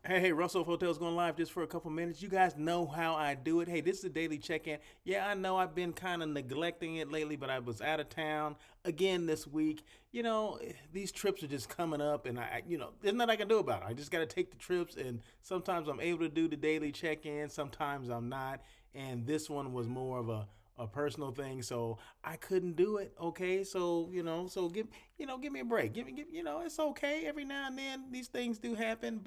Hey, Russell Hotel's going live just for a couple minutes. You guys know how I do it. Hey, this is a daily check-in. Yeah, I know I've been kind of neglecting it lately, but I was out of town again this week. These trips are just coming up, and there's nothing I can do about it. I just got to take the trips, and sometimes I'm able to do the daily check-in, sometimes I'm not. And this one was more of a personal thing, so I couldn't do it. Okay, so give me a break. It's okay. Every now and then these things do happen,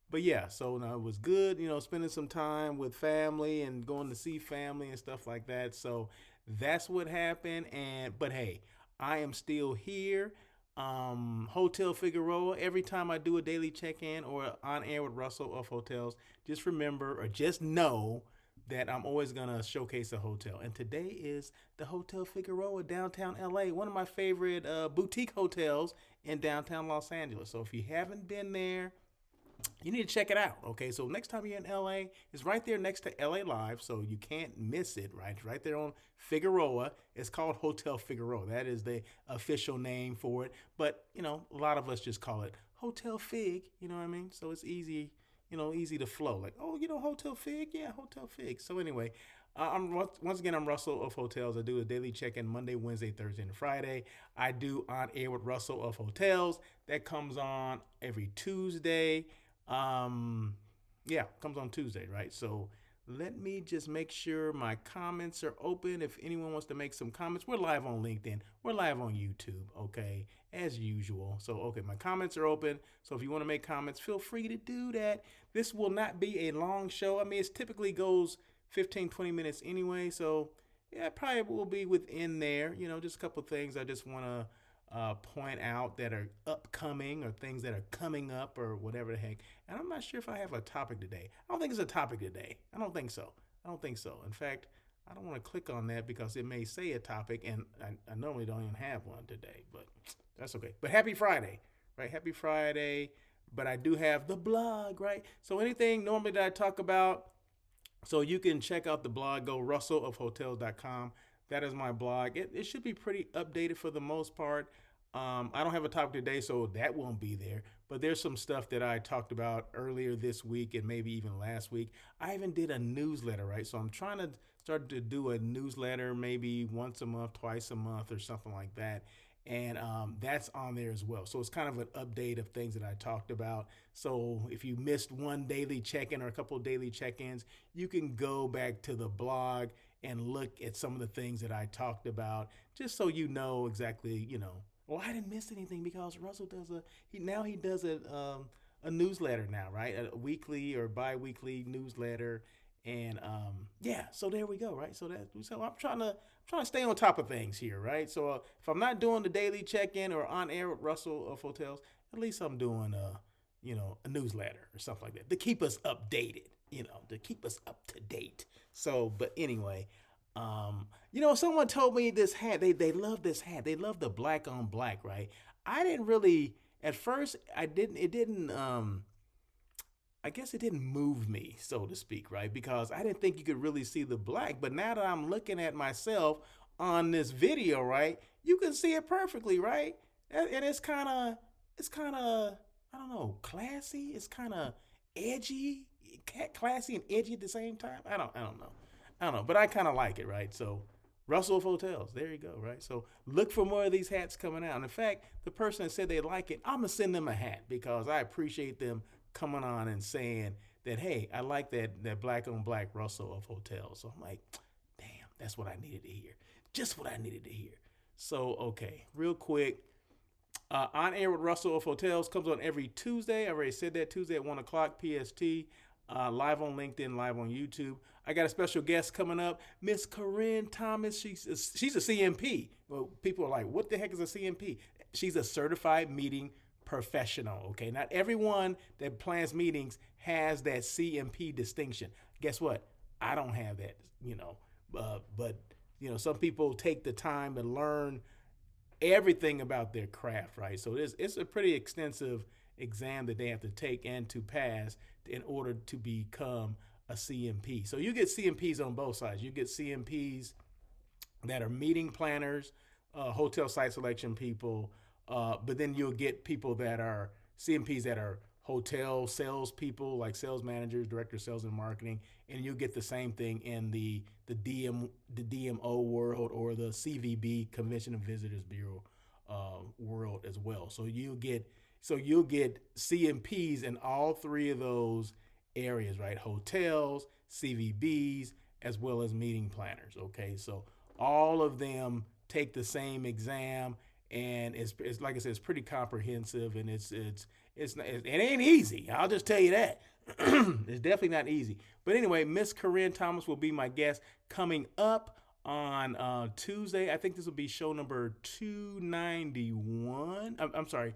but yeah, so no, it was good, spending some time with family and going to see family and stuff like that. So that's what happened. But hey, I am still here. Hotel Figueroa. Every time I do a daily check-in or on air with Russell of Hotels, just remember or just know that I'm always gonna showcase a hotel. And today is the Hotel Figueroa, downtown LA, one of my favorite boutique hotels in downtown Los Angeles. So if you haven't been there, you need to check it out. Okay, so next time you're in LA, it's right there next to LA Live, so you can't miss it. Right, right there on Figueroa. It's called Hotel Figueroa. That is the official name for it. But a lot of us just call it Hotel Fig. You know what I mean? So it's easy. Easy to flow. Like, oh, Hotel Fig, yeah, Hotel Fig. So anyway, once again, I'm Russell of Hotels. I do a daily check-in Monday, Wednesday, Thursday, and Friday. I do on air with Russell of Hotels. That comes on every Tuesday. Yeah, comes on Tuesday, right? So let me just make sure my comments are open. If anyone wants to make some comments, we're live on LinkedIn. We're live on YouTube, okay, as usual. So, okay, my comments are open. So if you want to make comments, feel free to do that. This will not be a long show. I mean, it typically goes 15, 20 minutes anyway. So, yeah, it probably will be within there. Just a couple of things I just want to point out that are upcoming or things that are coming up or whatever the heck. And I'm not sure if I have a topic today. I don't think it's a topic today. I don't think so. I don't think so. In fact, I don't want to click on that because it may say a topic, and I normally don't even have one today, but that's okay. But happy Friday, right? Happy Friday. But I do have the blog, right? So anything normally that I talk about, so you can check out the blog, go russellofhotels.com. That is my blog. It should be pretty updated for the most part. I don't have a topic today, so that won't be there. But there's some stuff that I talked about earlier this week and maybe even last week. I even did a newsletter, right? So I'm trying to start to do a newsletter maybe once a month, twice a month, or something like that. And that's on there as well. So it's kind of an update of things that I talked about. So if you missed one daily check-in or a couple of daily check-ins, you can go back to the blog and look at some of the things that I talked about, just so you know exactly, well, I didn't miss anything because Russell does he does a newsletter now, right? A weekly or bi-weekly newsletter. And yeah, so there we go, right? So I'm trying to stay on top of things here, right? So if I'm not doing the daily check-in or on air with Russell of Hotels, at least I'm doing a newsletter or something like that to keep us updated, to keep us up to date. So, but anyway, someone told me this hat. They love this hat. They love the black on black, right? I didn't really at first. I didn't. It didn't. I guess it didn't move me, so to speak, right? Because I didn't think you could really see the black. But now that I'm looking at myself on this video, right, you can see it perfectly, right? And it's kind of, I don't know, classy. It's kind of edgy, classy and edgy at the same time. I don't know, but I kind of like it, right? So Russell of Hotels, there you go, right? So look for more of these hats coming out. And in fact, the person that said they like it, I'm gonna send them a hat because I appreciate them coming on and saying that, hey, I like that black on black Russell of Hotels. So I'm like, damn, that's what I needed to hear. Just what I needed to hear. So, okay, real quick. On air with Russell of Hotels comes on every Tuesday. I already said that, Tuesday at 1 o'clock PST. Live on LinkedIn, live on YouTube. I got a special guest coming up, Miss Corrine Thomas. She's a CMP. Well, people are like, what the heck is a CMP? She's a certified meeting professional. Okay, not everyone that plans meetings has that CMP distinction. Guess what? I don't have that. But some people take the time to learn everything about their craft, right? So it's a pretty extensive exam that they have to take and to pass in order to become a CMP. So you get CMPs on both sides. You get CMPs that are meeting planners, hotel site selection people, but then you'll get people that are CMPs that are hotel salespeople, like sales managers, director of sales and marketing, and you'll get the same thing in the DMO world or the CVB, Convention and Visitors Bureau world as well. So you'll get CMPs in all three of those areas, right? Hotels, CVBs, as well as meeting planners. Okay, so all of them take the same exam, and it's like I said, it's pretty comprehensive, and it ain't easy. I'll just tell you that. It's definitely not easy. But anyway, Miss Corrine Thomas will be my guest coming up on Tuesday. I think this will be show number 291. I'm sorry.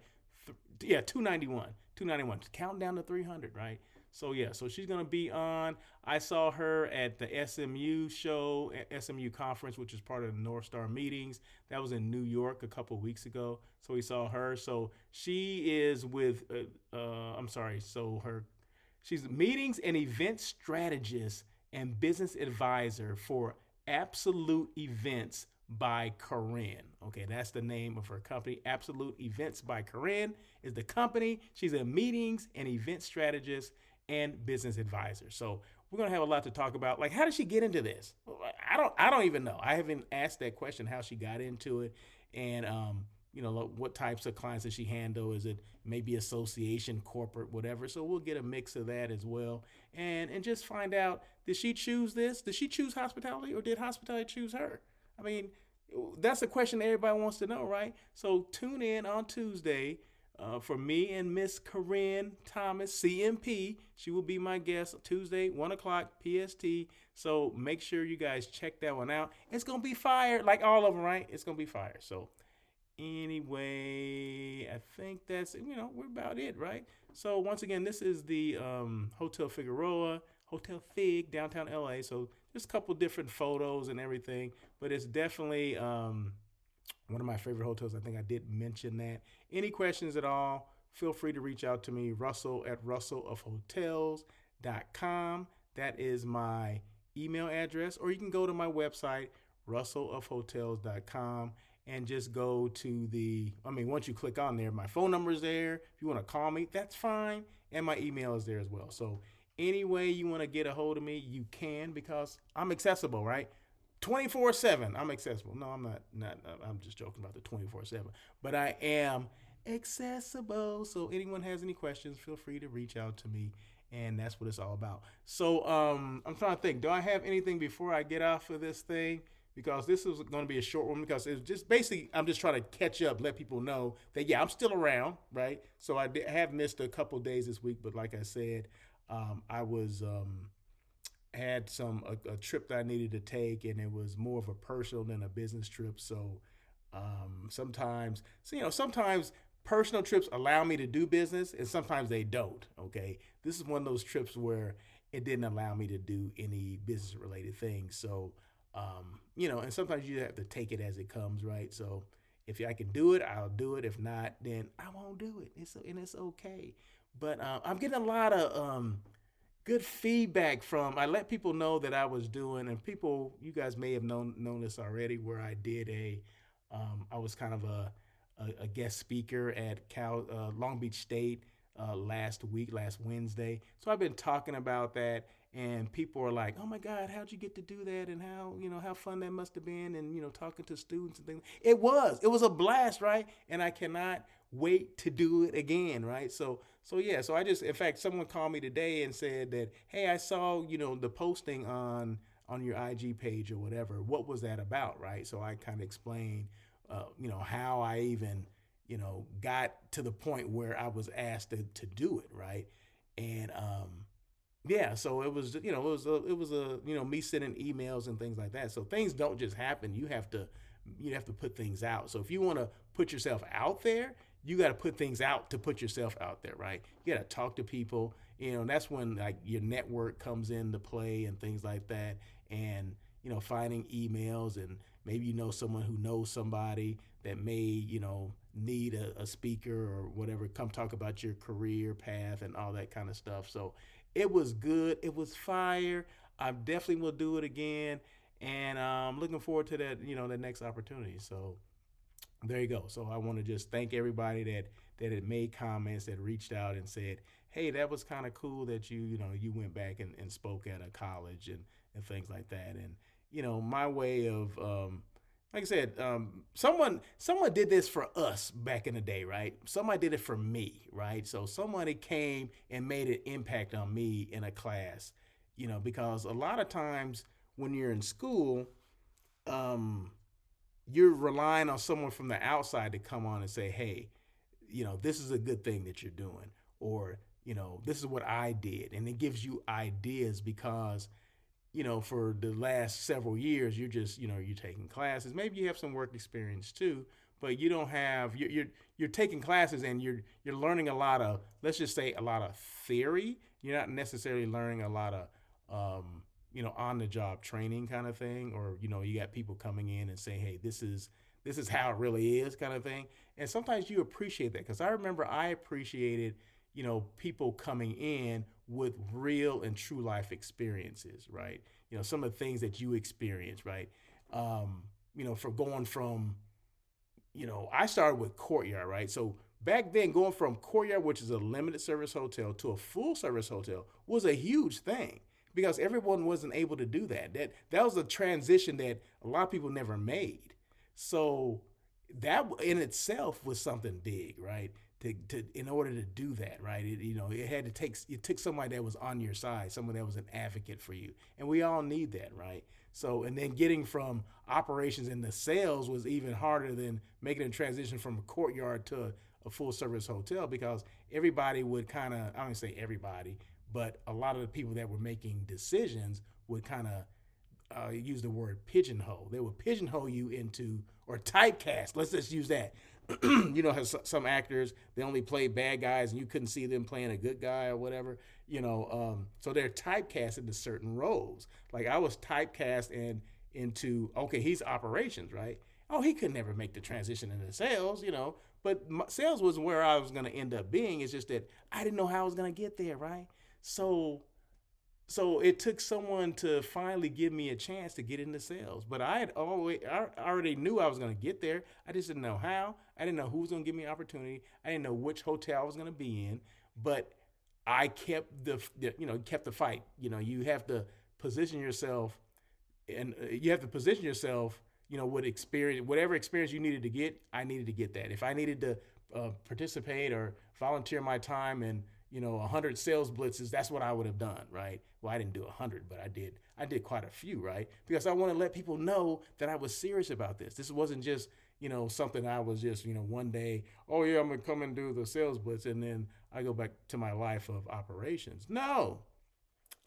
Yeah, 291. 291. Counting down to 300, right? So yeah, so she's gonna be on. I saw her at the SMU show, SMU conference, which is part of the North Star meetings. That was in New York a couple of weeks ago. So we saw her. So she is with. I'm sorry. So she's meetings and event strategist and business advisor for Absolute Events by Corrine. Okay, that's the name of her company. Absolute Events by Corrine is the company. She's a meetings and event strategist and business advisor. So we're gonna have a lot to talk about. Like, how did she get into this? I don't even know. I haven't asked that question, how she got into it, and what types of clients does she handle? Is it maybe association, corporate, whatever? So we'll get a mix of that as well, and just find out, did she choose this? Did she choose hospitality, or did hospitality choose her? I mean, that's a question everybody wants to know, right? So tune in on Tuesday for me and Miss Corrine Thomas, CMP. She will be my guest Tuesday, 1 o'clock PST. So make sure you guys check that one out. It's going to be fire, like all of them, right? It's going to be fire. So anyway, I think that's, we're about it, right? So once again, this is the Hotel Figueroa, Hotel Fig, downtown LA. So there's a couple different photos and everything, but it's definitely one of my favorite hotels. I think I did mention that. Any questions at all, feel free to reach out to me, Russell at russellofhotels.com. That is my email address, or you can go to my website, russellofhotels.com, and just go to once you click on there, my phone number is there. If you want to call me, that's fine. And my email is there as well. So any way you want to get a hold of me, you can, because I'm accessible, right? 24/7. I'm accessible. No, I'm not. I'm just joking about the 24/7. But I am accessible. So anyone has any questions, feel free to reach out to me, and that's what it's all about. So I'm trying to think. Do I have anything before I get off of this thing? Because this is going to be a short one, because it's just basically I'm just trying to catch up, let people know that I'm still around, right? So I have missed a couple days this week, but like I said, I was had a trip that I needed to take, and it was more of a personal than a business trip. So sometimes personal trips allow me to do business, and sometimes they don't. Okay, this is one of those trips where it didn't allow me to do any business related things. So and sometimes you have to take it as it comes, right? So if I can do it, I'll do it. If not, then I won't do it. It's okay. But I'm getting a lot of good feedback from. I let people know that I was doing, and you guys may have known this already, where I did I was kind of a guest speaker at Long Beach State last Wednesday. So I've been talking about that, and people are like, "Oh my God, how'd you get to do that? And how fun that must have been?" And talking to students and things. It was a blast, right? And I cannot wait to do it again, right? So yeah. So in fact, someone called me today and said that, "Hey, I saw the posting on your IG page or whatever. What was that about?" Right? So I kind of explained, how I even got to the point where I was asked to do it, right? And yeah, so it was me sending emails and things like that. So things don't just happen. You have to put things out. So if you want to put yourself out there, you got to put things out to put yourself out there, right? You got to talk to people. That's when like your network comes into play and things like that. And finding emails, and maybe someone who knows somebody that may need a speaker or whatever, come talk about your career path and all that kind of stuff. So it was good. It was fire. I definitely will do it again, and I'm looking forward to that the next opportunity. So there you go. So I want to just thank everybody that had made comments, that reached out and said, hey, that was kind of cool that you went back and spoke at a college and things like that. And, my way of, like I said, someone did this for us back in the day, right? Somebody did it for me, right? So somebody came and made an impact on me in a class, because a lot of times when you're in school, um, you're relying on someone from the outside to come on and say, hey, this is a good thing that you're doing, or, this is what I did. And it gives you ideas because, for the last several years, you're just, you're taking classes. Maybe you have some work experience too, but you don't have, you're taking classes and you're learning a lot of, let's just say a lot of theory. You're not necessarily learning a lot of, on the job training kind of thing, or, you got people coming in and saying, hey, this is how it really is kind of thing. And sometimes you appreciate that, because I remember I appreciated, people coming in with real and true life experiences, right? Some of the things that you experience, right? For going from, I started with Courtyard, right? So back then, going from Courtyard, which is a limited service hotel, to a full service hotel was a huge thing, because everyone wasn't able to do that. That was a transition that a lot of people never made. So that in itself was something big, right? To in order to do that, right? It took somebody that was on your side, someone that was an advocate for you, and we all need that, right? So, and then getting from operations into sales was even harder than making a transition from a Courtyard to a full service hotel, because everybody would kind of, I don't say everybody, but a lot of the people that were making decisions would kind of use the word pigeonhole. They would pigeonhole you into, or typecast. Let's just use that. Some actors, they only play bad guys and you couldn't see them playing a good guy or whatever, so they're typecast into certain roles. Like I was typecast into, okay, he's operations, right? Oh, he could never make the transition into sales, but sales was where I was going to end up being. It's just that I didn't know how I was going to get there, right? So it took someone to finally give me a chance to get into sales. But I already knew I was going to get there. I just didn't know how. I didn't know who was going to give me an opportunity. I didn't know which hotel I was going to be in. But I kept kept the fight. You have to position yourself, and with experience, whatever experience you needed to get. I needed to get that. If I needed to participate or volunteer my time and 100 sales blitzes, that's what I would have done, right? Well, I didn't do 100, but I did quite a few, right? Because I want to let people know that I was serious about this. This wasn't just, something I was just, one day, oh yeah, I'm going to come and do the sales blitz, and then I go back to my life of operations. No,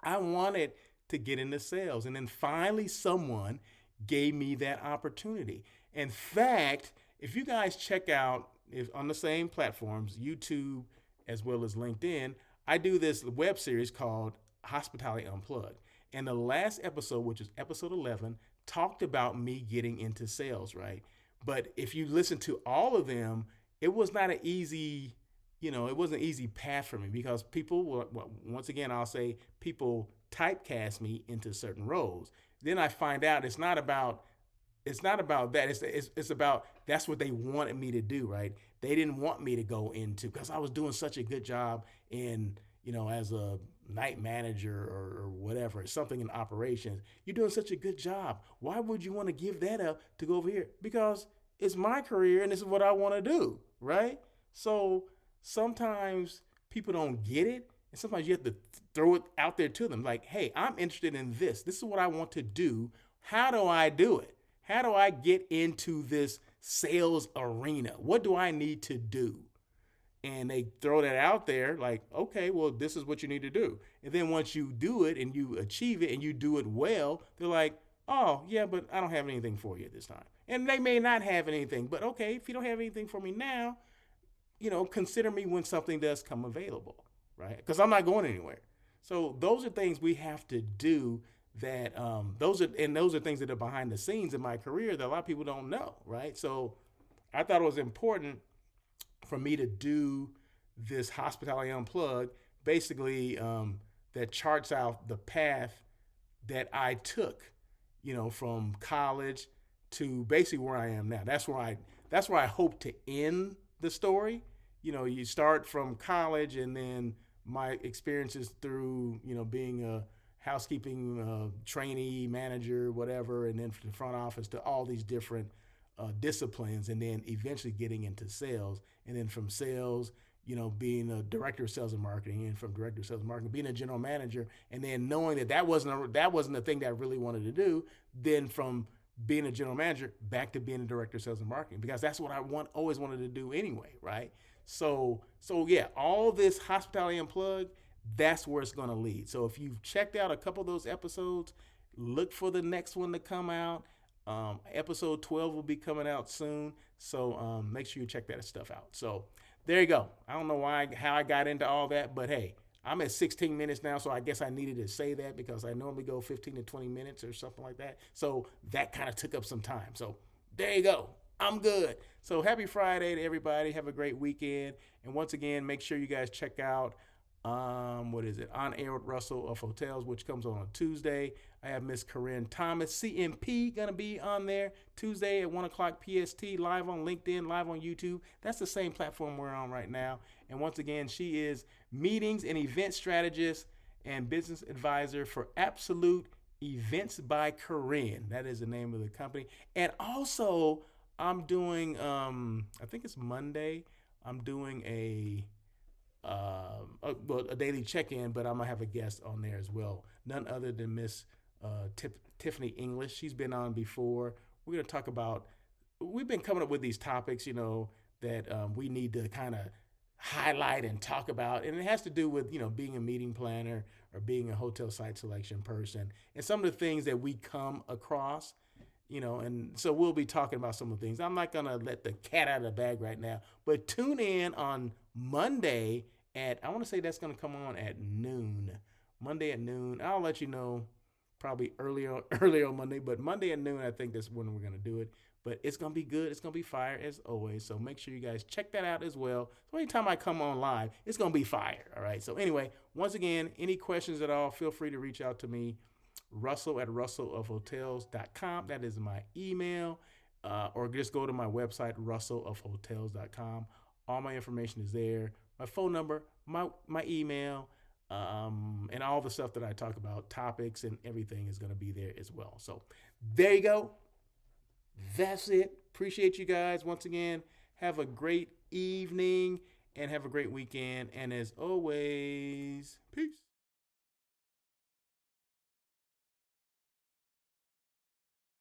I wanted to get into sales. And then finally someone gave me that opportunity. In fact, if you guys check out, if on the same platforms, YouTube, as well as LinkedIn, I do this web series called Hospitality Unplugged. And the last episode, which is episode 11, talked about me getting into sales, right? But if you listen to all of them, it was not an easy, it wasn't an easy path for me, because people will, once again, I'll say people typecast me into certain roles. Then I find out it's not about that. It's about, that's what they wanted me to do, right? They didn't want me to go into, because I was doing such a good job in, as a night manager or whatever, something in operations. You're doing such a good job. Why would you want to give that up to go over here? Because it's my career and this is what I want to do, right? So sometimes people don't get it. And sometimes you have to throw it out there to them. Like, hey, I'm interested in this. This is what I want to do. How do I do it? How do I get into this sales arena? What do I need to do? And they throw that out there like, okay, well, this is what you need to do. And then once you do it and you achieve it and you do it well, they're like, oh, yeah, but I don't have anything for you at this time. And they may not have anything, but okay, if you don't have anything for me now, consider me when something does come available, right? Because I'm not going anywhere. So those are things we have to do, that those are things that are behind the scenes in my career that a lot of people don't know, right? So I thought it was important for me to do this Hospitality Unplugged, basically that charts out the path that I took, from college to basically where I am now. That's where I hope to end the story, you start from college, and then my experiences through, being a housekeeping trainee, manager, whatever, and then from the front office to all these different disciplines, and then eventually getting into sales, and then from sales, being a director of sales and marketing, and from director of sales and marketing, being a general manager, and then knowing that wasn't the thing that I really wanted to do. Then from being a general manager back to being a director of sales and marketing, because that's what I always wanted to do anyway, right? So yeah, all this hospitality unplugged, that's where it's going to lead. So if you've checked out a couple of those episodes, look for the next one to come out. Episode 12 will be coming out soon, so make sure you check that stuff out. So there you go. I don't know how I got into all that, but hey, I'm at 16 minutes now, so I guess I needed to say that because I normally go 15 to 20 minutes or something like that. So that kind of took up some time. So there you go. I'm good. So happy Friday to everybody. Have a great weekend. And once again, make sure you guys check out what is it? On Air with Russell of Hotels, which comes on Tuesday. I have Miss Corrine Thomas, CMP, gonna be on there Tuesday at 1:00 PST, live on LinkedIn, live on YouTube. That's the same platform we're on right now. And once again, she is meetings and event strategist and business advisor for Absolute Events by Corrine. That is the name of the company. And also, I'm doing, I think it's Monday. I'm doing a daily check-in, but I'm gonna have a guest on there as well. None other than Miss Tiffany English. She's been on before. We're gonna talk about. We've been coming up with these topics, that we need to kind of highlight and talk about, and it has to do with being a meeting planner or being a hotel site selection person, and some of the things that we come across. And so we'll be talking about some of the things. I'm not gonna let the cat out of the bag right now, but tune in on Monday I want to say that's gonna come on at noon. Monday at noon. I'll let you know probably earlier on Monday, but Monday at noon, I think that's when we're gonna do it. But it's gonna be good. It's gonna be fire as always. So make sure you guys check that out as well. So anytime I come on live, it's gonna be fire. All right. So anyway, once again, any questions at all, feel free to reach out to me. Russell at russellofhotels.com. That is my email. Or just go to my website, russellofhotels.com. All my information is there. My phone number, my email, and all the stuff that I talk about, topics and everything is going to be there as well. So there you go. That's it. Appreciate you guys. Once again, have a great evening and have a great weekend. And as always, peace.